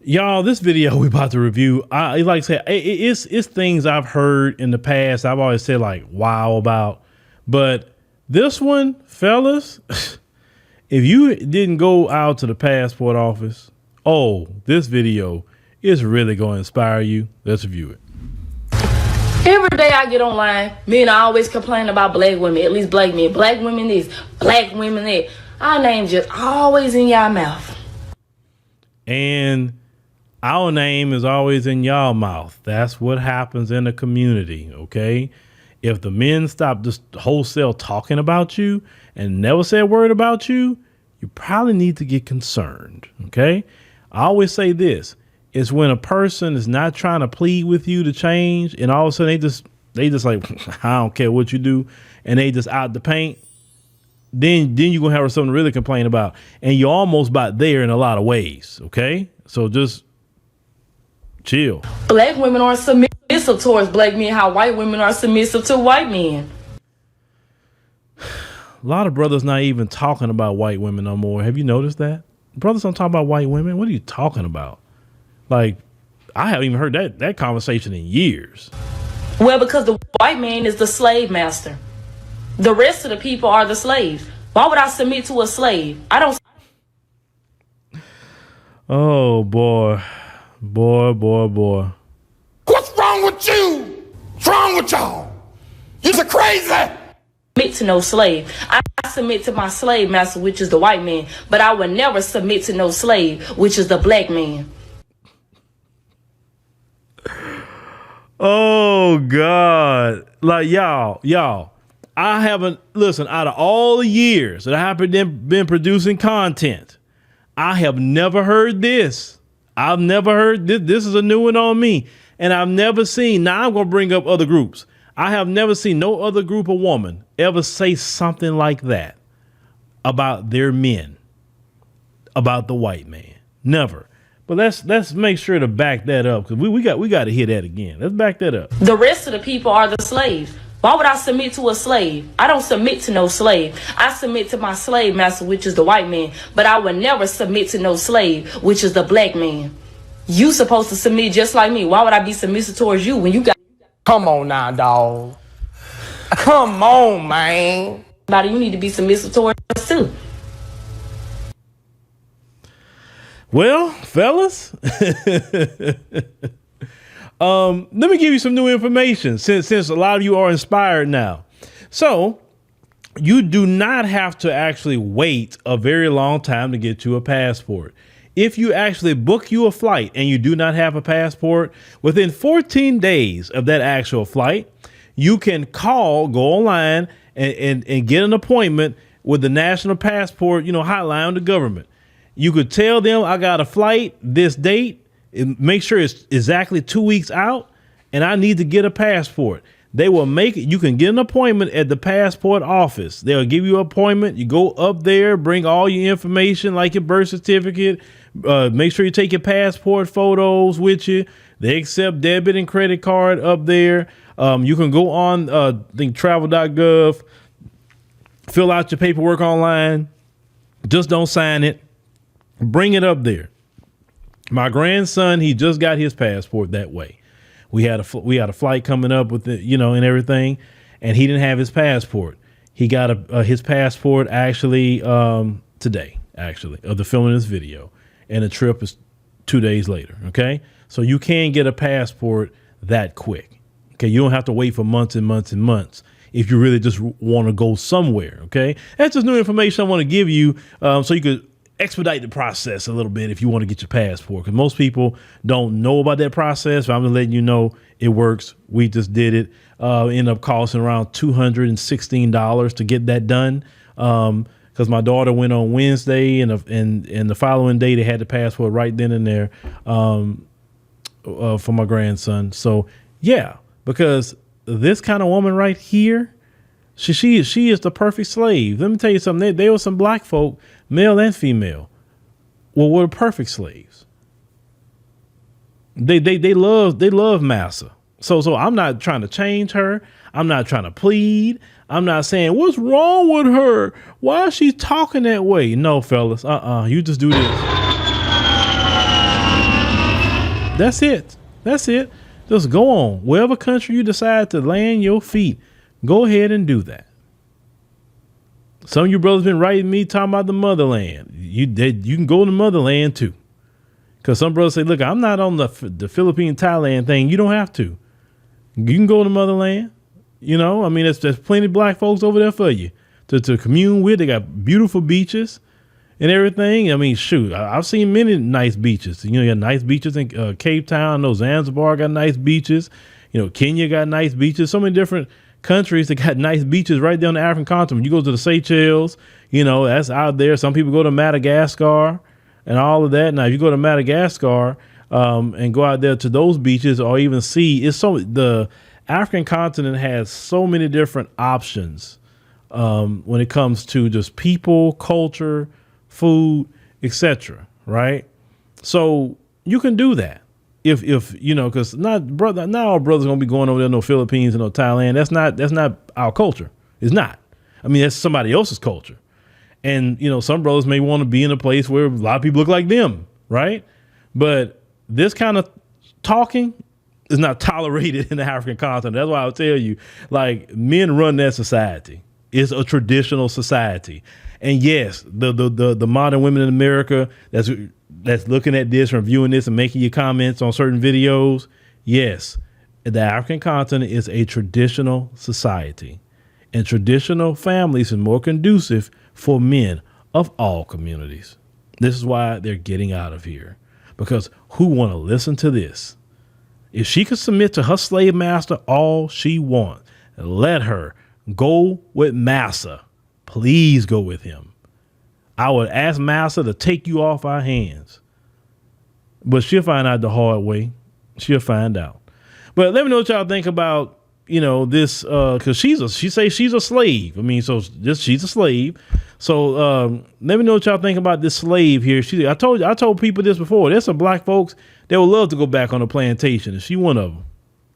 Y'all, this video we about to review, I like I said, it's things I've heard in the past. I've always said like wow about, but this one, fellas, if you didn't go out to the passport office, this video is really going to inspire you. Let's review it. Every day I get online, men always complain about black women, at least black men. Black women this, black women that. Our name just always in y'all mouth. And our name is always in y'all mouth. That's what happens in a community, okay? If the men stop just wholesale talking about you and never say a word about you, you probably need to get concerned, okay? I always say this. It's when a person is not trying to plead with you to change, and all of a sudden they just like, I don't care what you do, and they just out the paint. Then you're gonna have something to really complain about, and you're almost about there in a lot of ways. Okay, so just chill. Black women are submissive towards black men, how white women are submissive to white men. A lot of brothers not even talking about white women no more. Have you noticed that? Brothers don't talk about white women. What are you talking about? Like, I haven't even heard that conversation in years. Well, because the white man is the slave master. The rest of the people are the slaves. Why would I submit to a slave? I don't. Oh, boy. Boy. What's wrong with you? What's wrong with y'all? You're crazy. Submit to no slave. I submit to my slave master, which is the white man, but I would never submit to no slave, which is the black man. Oh, God. Like, y'all. I haven't, listen, out of all the years that I have been producing content, I have never heard this. I've never heard this. This is a new one on me. And I've never seen, now I'm going to bring up other groups. I have never seen no other group of women ever say something like that about their men, about the white man. Never. But let's make sure to back that up, because we got to hear that again. Let's back that up. The rest of the people are the slaves. Why would I submit to a slave? I don't submit to no slave. I submit to my slave master, which is the white man, but I would never submit to no slave, which is the black man. You supposed to submit just like me. Why would I be submissive towards you when you got... Come on now, dog. Come on, man. You need to be submissive towards us too. Well, fellas, let me give you some new information since a lot of you are inspired now. So you do not have to actually wait a very long time to get you a passport. If you actually book you a flight and you do not have a passport, within 14 days of that actual flight, you can go online and get an appointment with the national passport, hotline of the government. You could tell them I got a flight this date. Make sure it's exactly 2 weeks out, and I need to get a passport. They will make it. You can get an appointment at the passport office. They'll give you an appointment. You go up there, bring all your information like your birth certificate. Make sure you take your passport photos with you. They accept debit and credit card up there. You can go on travel.gov, fill out your paperwork online. Just don't sign it. Bring it up there. My grandson, he just got his passport that way. We had a flight coming up with it, and everything, and he didn't have his passport. He got his passport actually today, of the filming this video, and the trip is 2 days later. Okay, so you can get a passport that quick. Okay, you don't have to wait for months and months and months if you really just want to go somewhere. Okay, that's just new information I want to give you, so you could expedite the process a little bit if you want to get your passport, because most people don't know about that process. But I'm just letting you know it works. We just did it. Ended up costing around $216 to get that done, because my daughter went on Wednesday, and the following day they had the passport right then and there for my grandson. So yeah, because this kind of woman right here, she is the perfect slave. Let me tell you something. There were some black folk, male and female, were perfect slaves. They love massa. So I'm not trying to change her. I'm not trying to plead. I'm not saying what's wrong with her. Why is she talking that way? No, fellas. You just do this. That's it. That's it. Just go on. Wherever country you decide to land your feet, go ahead and do that. Some of you brothers been writing me talking about the motherland. You can go to the motherland too. Because some brothers say, look, I'm not on the Philippine Thailand thing. You don't have to. You can go to the motherland. You know, I mean, there's plenty of black folks over there for you to commune with. They got beautiful beaches and everything. I mean, shoot, I've seen many nice beaches. You know, you got nice beaches in Cape Town. I know Zanzibar got nice beaches. You know, Kenya got nice beaches. So many different countries that got nice beaches right there on the African continent. You go to the Seychelles, you know, that's out there. Some people go to Madagascar and all of that. Now, if you go to Madagascar and go out there to those beaches or even see, the African continent has so many different options when it comes to just people, culture, food, etc. Right? So you can do that if you know, because not all brothers gonna be going over there no Philippines and no Thailand. That's not our culture. It's not. I mean, that's somebody else's culture. And you know, some brothers may want to be in a place where a lot of people look like them, right? But this kind of talking is not tolerated in the African continent. That's why I'll tell you, like, men run that society. It's a traditional society. And yes, the modern women in America that's looking at this, reviewing this, and making your comments on certain videos, yes, the African continent is a traditional society. And traditional families are more conducive for men of all communities. This is why they're getting out of here. Because who want to listen to this? If she could submit to her slave master all she wants, let her go with Massa. Please go with him. I would ask Massa to take you off our hands. But she'll find out the hard way. She'll find out. But let me know what y'all think about, you know, this, because she says she's a slave. I mean, so she's a slave. So let me know what y'all think about this slave here. I told people this before. There's some black folks that would love to go back on the plantation, and she one of them.